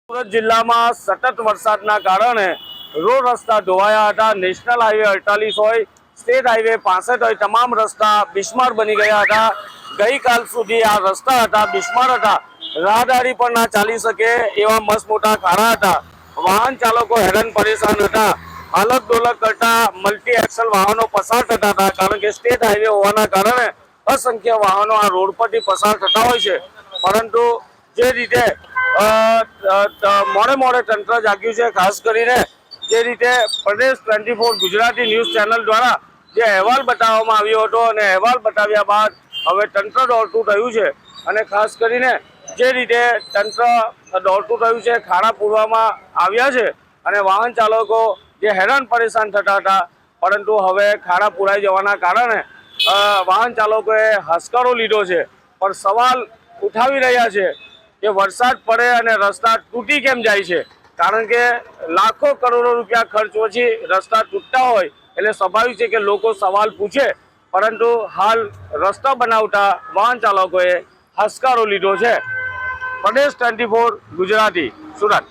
સુરત જિલ્લામાં સતત વરસાદના કારણે રોડ રસ્તા ધોવાયા હતા। નેશનલ હાઈવે 48 હોય, સ્ટેટ હાઈવે 65 હોય, તમામ રસ્તા બિસ્માર બની ગયા હતા। ગઈકાલ સુધી આ રસ્તા હતા બિસ્માર હતા, રાહદારી પણ ના ચાલી શકે એવા મસ્ત મોટા ખાડા હતા। વાહન ચાલકો હેરાન પરેશાન હતા। હાલત ડોલક કરતા મલ્ટી એક્સલ વાહનો પસાર થતા હતા, કારણ કે સ્ટેટ હાઈવે હોવાના કારણે અસંખ્ય વાહનો આ રોડ પરથી પસાર થતા હોય છે। પરંતુ જે રીતે મોડે મોડે તંત્ર જાગ્યું છે, ખાસ કરીને જે રીતે પ્રદેશ 24 ગુજરાતી ન્યૂઝ ચેનલ દ્વારા જે અહેવાલ બતાવવામાં આવ્યો હતો અને અહેવાલ બતાવ્યા બાદ હવે તંત્ર દોડતું થયું છે। અને ખાસ કરીને જે રીતે તંત્ર દોડતું થયું છે, ખાડા પૂરવામાં આવ્યા છે અને વાહન ચાલકો જે હેરાન પરેશાન થતા હતા, પરંતુ હવે ખાડા પૂરાઈ જવાના કારણે વાહન ચાલકોએ હાશકારો લીધો છે। પણ સવાલ ઉઠાવી રહ્યા છે કે વરસાદ પડે અને રસ્તા તૂટી કેમ જાય છે? કારણ કે લાખો કરોડો રૂપિયા ખર્ચ પછી રસ્તા તૂટતા હોય એટલે સ્વાભાવિક છે કે લોકો સવાલ પૂછે। પરંતુ હાલ રસ્તા બનાવતા વાહન ચાલકોએ હાશકારો લીધો છે। પ્રદેશ 24 ગુજરાતી, સુરત।